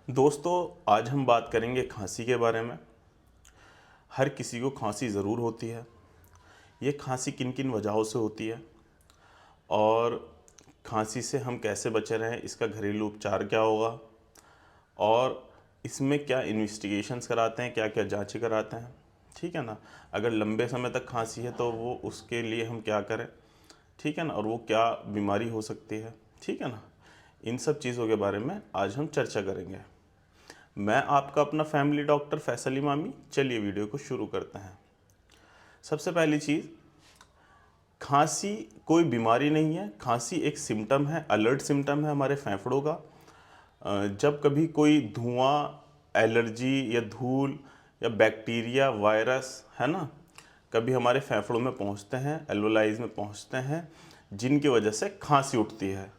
दोस्तों, आज हम बात करेंगे खांसी के बारे में। हर किसी को खांसी ज़रूर होती है। ये खांसी किन किन वजहों से होती है और खांसी से हम कैसे बचे रहें, इसका घरेलू उपचार क्या होगा और इसमें क्या इन्वेस्टिगेशंस कराते हैं, क्या क्या जांचें कराते हैं, ठीक है ना। अगर लंबे समय तक खांसी है तो वो उसके लिए हम क्या करें, ठीक है ना, और वो क्या बीमारी हो सकती है, ठीक है ना। इन सब चीज़ों के बारे में आज हम चर्चा करेंगे। मैं आपका अपना फैमिली डॉक्टर फैसल इमामी। चलिए वीडियो को शुरू करते हैं। सबसे पहली चीज़, खांसी कोई बीमारी नहीं है। खांसी एक सिम्टम है, अलर्ट सिम्टम है हमारे फेफड़ों का। जब कभी कोई धुआं, एलर्जी या धूल या बैक्टीरिया, वायरस, है ना, कभी हमारे फेफड़ों में पहुंचते हैं, एल्वोलाइज में पहुंचते हैं, जिनकी वजह से खांसी उठती है।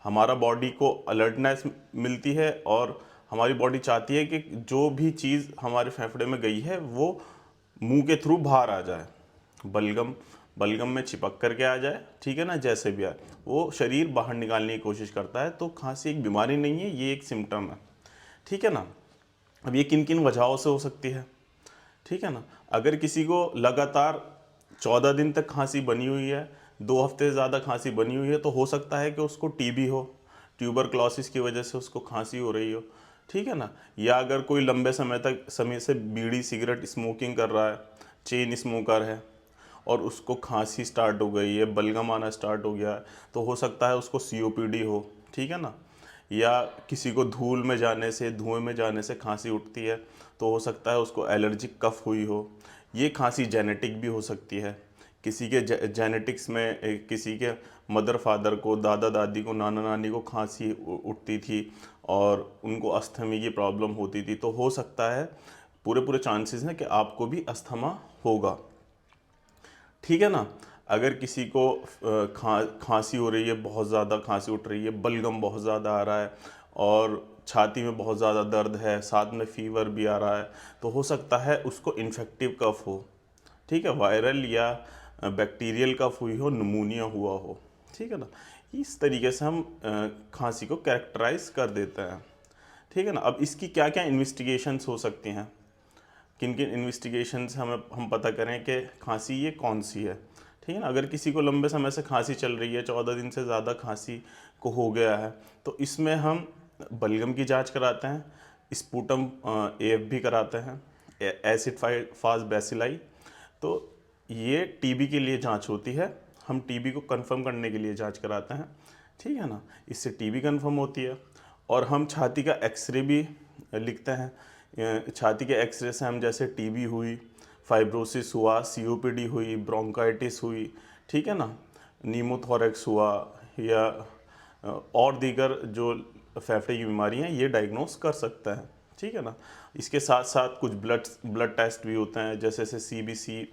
हमारा बॉडी को अलर्टनेस मिलती है और हमारी बॉडी चाहती है कि जो भी चीज़ हमारे फेफड़े में गई है वो मुंह के थ्रू बाहर आ जाए, बलगम बलगम में चिपक करके आ जाए, ठीक है ना। जैसे भी आए वो शरीर बाहर निकालने की कोशिश करता है। तो खांसी एक बीमारी नहीं है, ये एक सिम्टम है, ठीक है ना। अब ये किन किन वजहों से हो सकती है, ठीक है ना। अगर किसी को लगातार 14 दिन तक खांसी बनी हुई है, 2 हफ्ते से ज़्यादा खांसी बनी हुई है, तो हो सकता है कि उसको टीबी हो, ट्यूबरक्लोसिस की वजह से उसको खांसी हो रही हो, ठीक है ना। या अगर कोई लंबे समय से बीड़ी सिगरेट स्मोकिंग कर रहा है, चेन स्मोकर है, और उसको खांसी स्टार्ट हो गई है, बलगम आना स्टार्ट हो गया है, तो हो सकता है उसको सीओपीडी हो, ठीक है ना। या किसी को धूल में जाने से, धुएं में जाने से खांसी उठती है, तो हो सकता है उसको एलर्जिक कफ हुई हो। ये खांसी जेनेटिक भी हो सकती है। किसी के जेनेटिक्स में किसी के मदर फादर को, दादा दादी को, नाना नानी को खांसी उठती थी और उनको अस्थमा की प्रॉब्लम होती थी, तो हो सकता है, पूरे पूरे चांसेस हैं कि आपको भी अस्थमा होगा, ठीक है ना। अगर किसी को खांसी हो रही है, बहुत ज़्यादा खांसी उठ रही है, बलगम बहुत ज़्यादा आ रहा है और छाती में बहुत ज़्यादा दर्द है, साथ में फीवर भी आ रहा है, तो हो सकता है उसको इन्फेक्टिव कफ हो, ठीक है, वायरल या बैक्टीरियल कफ हुई हो, निमोनिया हुआ हो, ठीक है ना। इस तरीके से हम खांसी को कैरेक्टराइज कर देते हैं, ठीक है ना। अब इसकी क्या क्या इन्वेस्टिगेशंस हो सकती हैं, किन किन इन्वेस्टिगेशन से हम पता करें कि खांसी ये कौन सी है, ठीक है ना। अगर किसी को लंबे समय से खांसी चल रही है, 14 दिन से ज़्यादा खांसी को हो गया है, तो इसमें हम बलगम की जांच कराते हैं, स्पूटम एएफ भी कराते हैं, एसिड फास्ट बेसिलाई। तो ये टीबी के लिए जांच होती है, हम टीबी को कंफर्म करने के लिए जांच कराते हैं, ठीक है ना। इससे टीबी कंफर्म होती है। और हम छाती का एक्सरे भी लिखते हैं। छाती के एक्सरे से हम जैसे टीबी हुई, फाइब्रोसिस हुआ, सीओपीडी हुई, ब्रोंकाइटिस हुई, ठीक है ना, नीमोथोरेक्स हुआ, या और दीगर जो फेफड़े की बीमारी हैं, ये डायग्नोस कर सकते हैं, ठीक है ना। इसके साथ साथ कुछ ब्लड टेस्ट भी होते हैं, जैसे सीबीसी,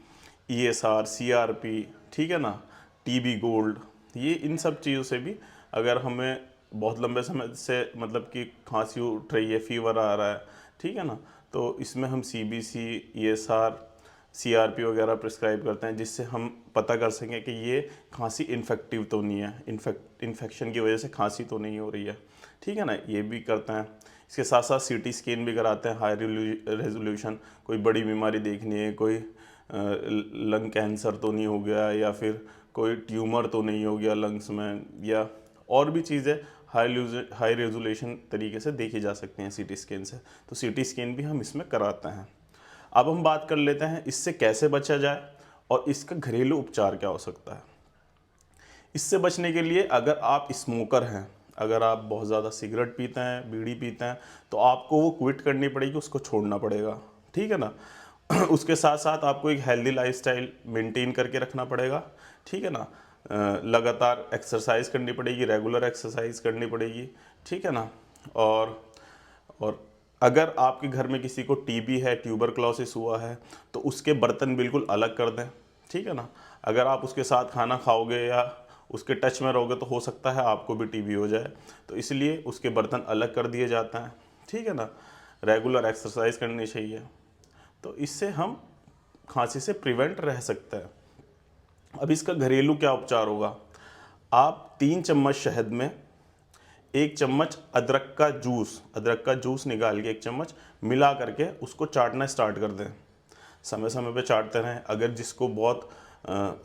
ईएसआर, सीआरपी, ठीक है ना, टीबी गोल्ड। ये इन सब चीज़ों से भी, अगर हमें बहुत लंबे समय से मतलब कि खांसी उठ रही है, फीवर आ रहा है, ठीक है ना, तो इसमें हम सीबीसी, ईएसआर, सीआरपी वगैरह प्रिस्क्राइब करते हैं, जिससे हम पता कर सकें कि ये खांसी इन्फेक्टिव तो नहीं है, इन्फेक्शन की वजह से खांसी तो नहीं हो रही है, ठीक है ना। ये भी करते हैं। इसके साथ साथ सीटी स्कैन भी कराते हैं, हाई रेजोल्यूशन। कोई बड़ी बीमारी देखनी है, कोई लंग कैंसर तो नहीं हो गया, या फिर कोई ट्यूमर तो नहीं हो गया लंग्स में, या और भी चीज़ें हाई रेजोल्यूशन तरीके से देखी जा सकती हैं सीटी स्कैन से। तो सीटी स्कैन भी हम इसमें कराते हैं। अब हम बात कर लेते हैं इससे कैसे बचा जाए और इसका घरेलू उपचार क्या हो सकता है। इससे बचने के लिए, अगर आप स्मोकर हैं, अगर आप बहुत ज़्यादा सिगरेट पीते हैं, बीड़ी पीते हैं, तो आपको वो क्विट करनी पड़ेगी, उसको छोड़ना पड़ेगा, ठीक है ना। उसके साथ साथ आपको एक हेल्दी लाइफस्टाइल मेंटेन करके रखना पड़ेगा, ठीक है ना। लगातार एक्सरसाइज करनी पड़ेगी, रेगुलर एक्सरसाइज करनी पड़ेगी, ठीक है ना। और अगर आपके घर में किसी को टीबी है, ट्यूबरक्लोसिस हुआ है, तो उसके बर्तन बिल्कुल अलग कर दें, ठीक है ना। अगर आप उसके साथ खाना खाओगे या उसके टच में रहोगे, तो हो सकता है आपको भी टीबी हो जाए, तो इसलिए उसके बर्तन अलग कर दिए जाते हैं, ठीक है ना। रेगुलर एक्सरसाइज करनी चाहिए, तो इससे हम खांसी से प्रिवेंट रह सकते हैं। अब इसका घरेलू क्या उपचार होगा। आप 3 चम्मच शहद में 1 चम्मच अदरक का जूस निकाल के 1 चम्मच मिला करके उसको चाटना स्टार्ट कर दें। समय समय पे चाटते रहें। अगर जिसको बहुत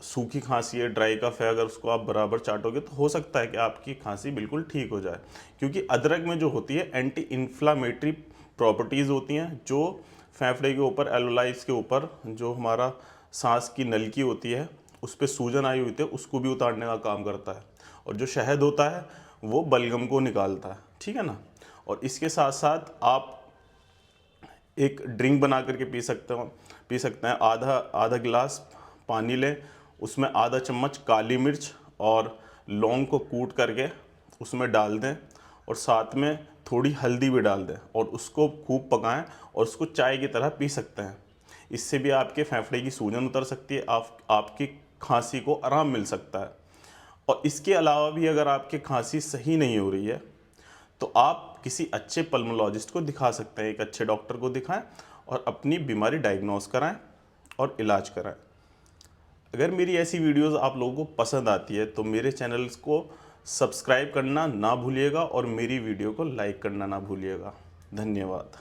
सूखी खांसी है, ड्राई कफ है, अगर उसको आप बराबर चाटोगे तो हो सकता है कि आपकी खांसी बिल्कुल ठीक हो जाए, क्योंकि अदरक में जो होती है एंटी इन्फ्लामेटरी प्रॉपर्टीज़ होती हैं, जो फेफड़े के ऊपर, एल्वेलाइज के ऊपर जो हमारा सांस की नलकी होती है उस पर सूजन आई हुई थी उसको भी उतारने का काम करता है। और जो शहद होता है वो बलगम को निकालता है, ठीक है ना। और इसके साथ साथ आप एक ड्रिंक बना करके पी सकते हैं। आधा गिलास पानी लें, उसमें आधा चम्मच काली मिर्च और लौंग को कूट करके उसमें डाल दें, और साथ में थोड़ी हल्दी भी डाल दें, और उसको खूब पकाएं और उसको चाय की तरह पी सकते हैं। इससे भी आपके फेफड़े की सूजन उतर सकती है, आपकी खांसी को आराम मिल सकता है। और इसके अलावा भी अगर आपकी खांसी सही नहीं हो रही है तो आप किसी अच्छे पल्मोलॉजिस्ट को दिखा सकते हैं, एक अच्छे डॉक्टर को दिखाएं और अपनी बीमारी डायग्नोस कराएं और इलाज कराएं। अगर मेरी ऐसी वीडियोस आप लोगों को पसंद आती है तो मेरे चैनल्स को सब्सक्राइब करना ना भूलिएगा और मेरी वीडियो को लाइक करना ना भूलिएगा। धन्यवाद।